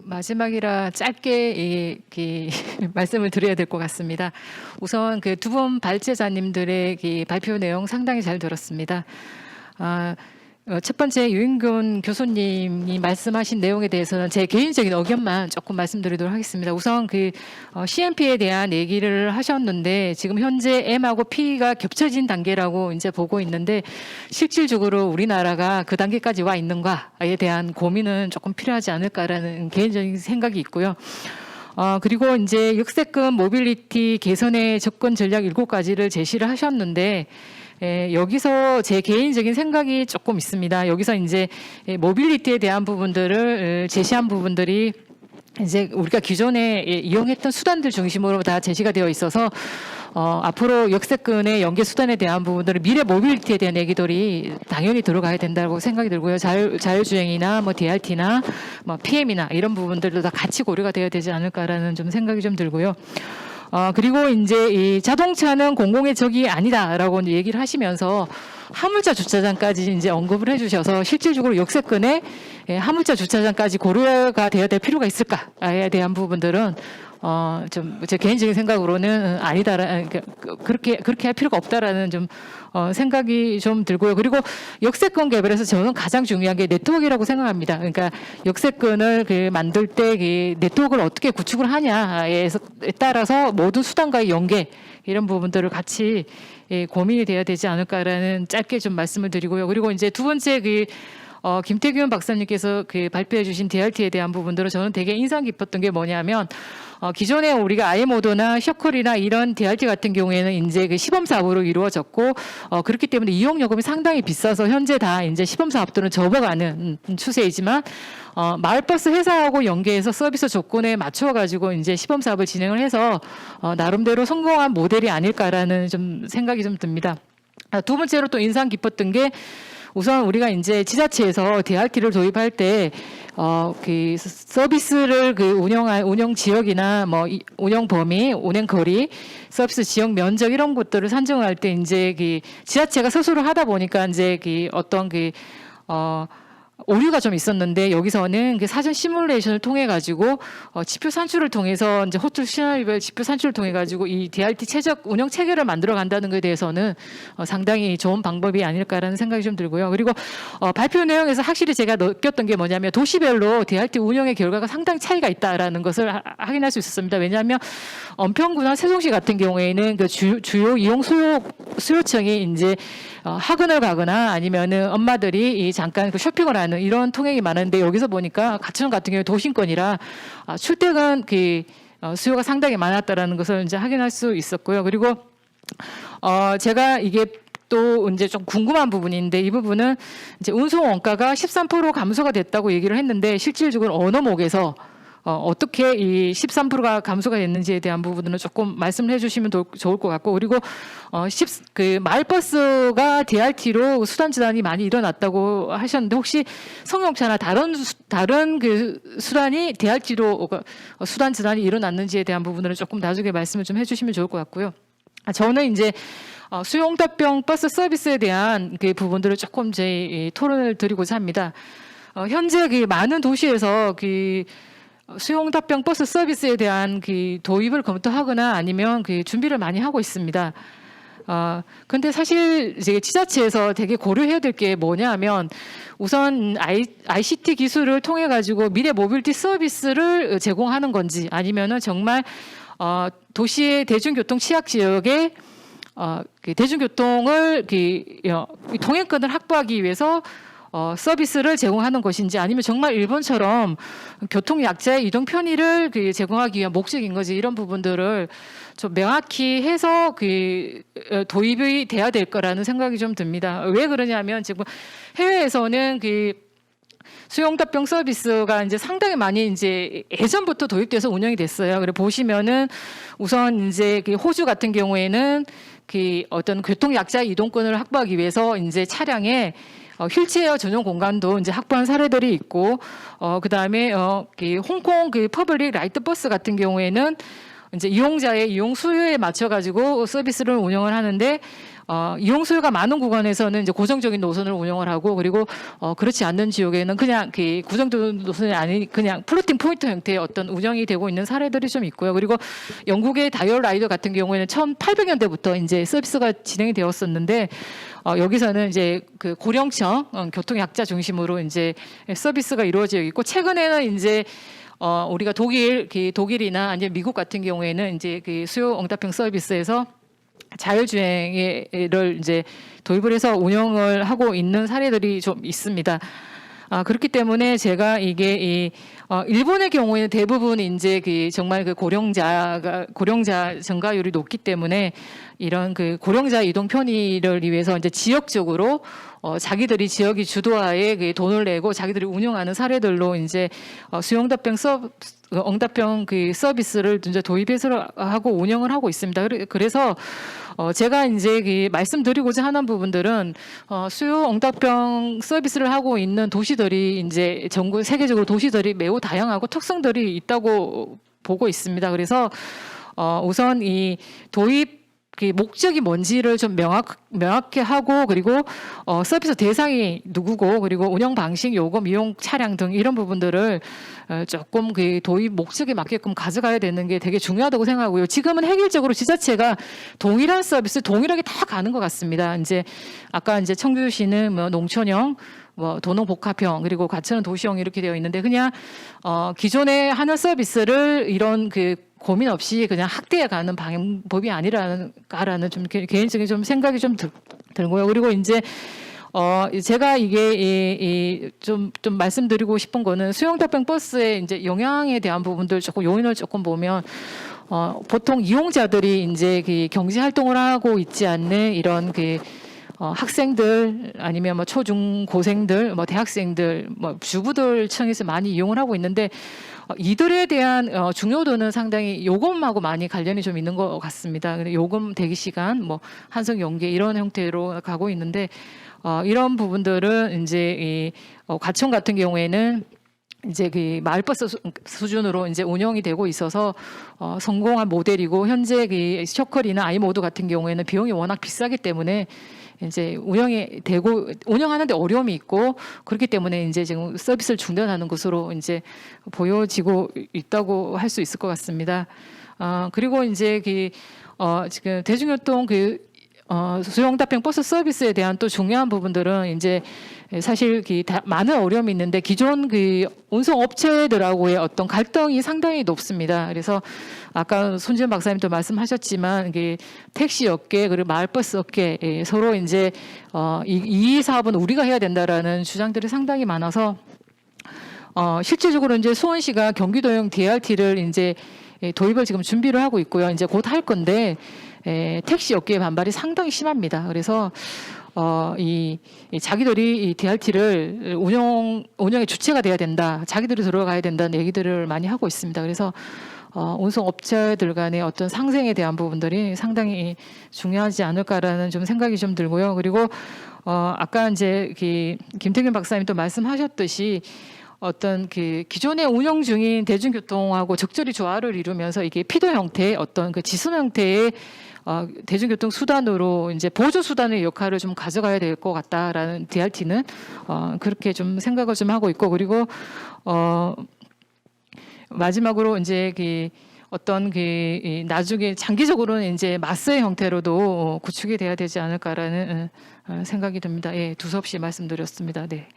마지막이라 짧게 말씀을 드려야 될 것 같습니다. 우선 그 두 분 발제자님들의 발표 내용 상당히 잘 들었습니다. 첫 번째 유인균 교수님이 말씀하신 내용에 대해서는 제 개인적인 의견만 조금 말씀드리도록 하겠습니다. 우선 CMP에 대한 얘기를 하셨는데 지금 현재 M하고 P가 겹쳐진 단계라고 이제 보고 있는데 실질적으로 우리나라가 그 단계까지 와 있는가에 대한 고민은 조금 필요하지 않을까라는 개인적인 생각이 있고요. 그리고 이제 역세권 모빌리티 개선의 접근 전략 7가지를 제시를 하셨는데 여기서 제 개인적인 생각이 조금 있습니다. 여기서 이제 모빌리티에 대한 부분들을 제시한 부분들이 이제 우리가 기존에 이용했던 수단들 중심으로 다 제시가 되어 있어서 앞으로 역세권의 연계 수단에 대한 부분들은 미래 모빌리티에 대한 얘기들이 당연히 들어가야 된다고 생각이 들고요. 자율주행이나 뭐 DRT나 뭐 PM이나 이런 부분들도 다 같이 고려가 되어야 되지 않을까라는 좀 생각이 좀 들고요. 그리고 이제 이 자동차는 공공의 적이 아니다라고 이제 얘기를 하시면서 화물차 주차장까지 이제 언급을 해주셔서 실질적으로 역세권에 화물차 주차장까지 고려가 되어야 될 필요가 있을까에 대한 부분들은 좀 제 개인적인 생각으로는 아니다라 그렇게 할 필요가 없다라는 좀 생각이 좀 들고요. 그리고 역세권 개발에서 저는 가장 중요한 게 네트워크라고 생각합니다. 그러니까 역세권을 만들 때 네트워크를 어떻게 구축을 하냐에 따라서 모든 수단과의 연계 이런 부분들을 같이 고민이 돼야 되지 않을까라는 짧게 좀 말씀을 드리고요. 그리고 이제 두 번째 김태균 박사님께서 발표해 주신 DRT에 대한 부분들은 저는 되게 인상 깊었던 게 뭐냐면 기존에 우리가 아이모드나 셔클이나 이런 DRT 같은 경우에는 이제 시범 사업으로 이루어졌고 그렇기 때문에 이용 요금이 상당히 비싸서 현재 다 이제 시범 사업들은 접어가는 추세이지만 마을버스 회사하고 연계해서 서비스 조건에 맞춰 가지고 이제 시범 사업을 진행을 해서 나름대로 성공한 모델이 아닐까라는 좀 생각이 좀 듭니다. 두 번째로 또 인상 깊었던 게 우선 우리가 이제 지자체에서 DRT를 도입할 때 서비스를 운영 지역이나 뭐 운영 범위, 운행 거리, 서비스 지역 면적 이런 것들을 산정할 때 이제 지자체가 스스로 하다 보니까 이제 어떤 오류가 좀 있었는데 여기서는 사전 시뮬레이션을 통해 가지고 지표 산출을 통해서 이제 호텔 시나리오별 지표 산출을 통해 가지고 이 DRT 최적 운영 체계를 만들어 간다는 것에 대해서는 상당히 좋은 방법이 아닐까라는 생각이 좀 들고요. 그리고 발표 내용에서 확실히 제가 느꼈던 게 뭐냐면 도시별로 DRT 운영의 결과가 상당히 차이가 있다라는 것을 확인할 수 있었습니다. 왜냐하면 은평구나 세종시 같은 경우에는 주요 이용 수요층이 이제 학원을 가거나 아니면은 엄마들이 잠깐 쇼핑을 하는 이런 통행이 많은데 여기서 보니까 가천 같은 경우에 도심권이라 출퇴근 수요가 상당히 많았다라는 것을 이제 확인할 수 있었고요. 그리고 제가 이게 또 이제 좀 궁금한 부분인데 이 부분은 이제 운송 원가가 13% 감소가 됐다고 얘기를 했는데 실질적으로 어느 목에서 어떻게 이 13%가 감소가 됐는지에 대한 부분은 조금 말씀을 해주시면 좋을 것 같고 그리고 마을버스가 DRT로 수단 지단이 많이 일어났다고 하셨는데 혹시 승용차나 다른 수단이 DRT로 수단 지단이 일어났는지에 대한 부분을 조금 나중에 말씀을 좀 해주시면 좋을 것 같고요. 저는 이제 수용답병 버스 서비스에 대한 부분들을 조금 토론을 드리고자 합니다. 현재 현재 도시에서 수용답병 버스 서비스에 대한 도입을 검토하거나 아니면 준비를 많이 하고 있습니다. 근데 사실 이제 지자체에서 되게 고려해야 될 게 뭐냐면 우선 ICT 기술을 통해 가지고 미래 모빌리티 서비스를 제공하는 건지 아니면은 정말 도시의 대중교통 취약 지역에 대중교통을 통행권을 확보하기 위해서 서비스를 제공하는 것인지 아니면 정말 일본처럼 교통 약자의 이동 편의를 제공하기 위한 목적인 거지 이런 부분들을 좀 명확히 해서 도입이 돼야 될 거라는 생각이 좀 듭니다. 왜 그러냐면 지금 해외에서는 수용답병 서비스가 이제 상당히 많이 이제 예전부터 도입돼서 운영이 됐어요. 그래 보시면은 우선 이제 호주 같은 경우에는 어떤 교통 약자 이동권을 확보하기 위해서 이제 차량에 휠체어 전용 공간도 이제 확보한 사례들이 있고, 그 다음에 홍콩 퍼블릭 라이트 버스 같은 경우에는 이제 이용자의 이용 수요에 맞춰 가지고 서비스를 운영을 하는데 이용 수요가 많은 구간에서는 이제 고정적인 노선을 운영을 하고, 그리고 그렇지 않는 지역에는 그냥 그 고정적인 노선이 아닌 그냥 플로팅 포인트 형태의 어떤 운영이 되고 있는 사례들이 좀 있고요. 그리고 영국의 다이얼 라이더 같은 경우에는 1800년대부터 이제 서비스가 진행이 되었었는데, 여기서는 이제 그 고령층 교통약자 중심으로 이제 서비스가 이루어져 있고, 최근에는 이제 우리가 독일이나 아니면 미국 같은 경우에는 이제 그 수요 응답형 서비스에서 자율주행을 이제 도입을 해서 운영을 하고 있는 사례들이 좀 있습니다. 그렇기 때문에 제가 이게 일본의 경우에는 대부분 이제 그 정말 그 고령자 증가율이 높기 때문에 이런 그 고령자 이동 편의를 위해서 이제 지역적으로 자기들이 지역이 주도하에 그 돈을 내고 자기들이 운영하는 사례들로 이제 응답형 그 서비스를 이제 도입해서 하고 운영을 하고 있습니다. 그래서 제가 이제 그 말씀드리고자 하는 부분들은 수요 응답형 서비스를 하고 있는 도시들이 이제 전국 세계적으로 도시들이 매우 다양하고 특성들이 있다고 보고 있습니다. 그래서 우선 이 도입 그 목적이 뭔지를 좀 명확히 하고, 그리고 서비스 대상이 누구고, 그리고 운영 방식, 요금, 이용 차량 등 이런 부분들을 조금 그 도입 목적에 맞게끔 가져가야 되는 게 되게 중요하다고 생각하고요. 지금은 획일적으로 지자체가 동일한 서비스 동일하게 다 가는 것 같습니다. 이제 아까 이제 청주시는 뭐 농촌형, 뭐 도농복합형, 그리고 과천은 도시형 이렇게 되어 있는데, 그냥 기존에 하는 서비스를 이런 그 고민 없이 그냥 확대해 가는 방법이 아니라는 좀 개인적인 좀 생각이 좀 들고요. 그리고 이제 제가 이게 좀 말씀드리고 싶은 거는 수용답변 버스의 이제 영향에 대한 부분들 조금 요인을 조금 보면, 보통 이용자들이 이제 그 경제 활동을 하고 있지 않는 이런 그 학생들, 아니면 뭐 초중고생들, 뭐 대학생들, 뭐 주부들 층에서 많이 이용을 하고 있는데, 이들에 대한 중요도는 상당히 요금하고 많이 관련이 좀 있는 것 같습니다. 근데 요금 대기 시간, 뭐 한석 연계 이런 형태로 가고 있는데, 이런 부분들은 이제 이 과천 같은 경우에는 이제 그 마을버스 수준으로 이제 운영이 되고 있어서 성공한 모델이고, 현재 그 셔클이나 아이모드 같은 경우에는 비용이 워낙 비싸기 때문에 이제 운영하는데 어려움이 있고, 그렇기 때문에 이제 지금 서비스를 중단하는 것으로 이제 보여지고 있다고 할 수 있을 것 같습니다. 그리고 이제 지금 대중교통 수요응답형 버스 서비스에 대한 또 중요한 부분들은 이제 사실 많은 어려움이 있는데, 기존 그 운송 업체들하고의 어떤 갈등이 상당히 높습니다. 그래서 아까 손지은 박사님도 말씀하셨지만, 택시 업계 그리고 마을버스 업계 서로 이제 이 사업은 우리가 해야 된다라는 주장들이 상당히 많아서, 실질적으로 이제 수원시가 경기도형 DRT를 이제 도입을 지금 준비를 하고 있고요. 이제 곧 할 건데, 택시 업계의 반발이 상당히 심합니다. 그래서 자기들이 이 DRT를 운영의 주체가 돼야 된다, 자기들이 들어가야 된다는 얘기들을 많이 하고 있습니다. 그래서 운송 업체들 간의 어떤 상생에 대한 부분들이 상당히 중요하지 않을까라는 좀 생각이 좀 들고요. 그리고 아까 이제 김태균 박사님도 말씀하셨듯이, 어떤 기존에 운영 중인 대중교통하고 적절히 조화를 이루면서 이게 피도 형태의 어떤 지수 형태의 대중교통 수단으로 이제 보조 수단의 역할을 좀 가져가야 될 것 같다라는 DRT는 그렇게 좀 생각을 좀 하고 있고, 그리고 마지막으로 이제 어떤 나중에 장기적으로는 이제 마스의 형태로도 구축이 돼야 되지 않을까라는 생각이 듭니다. 예, 두서없이 말씀드렸습니다. 네.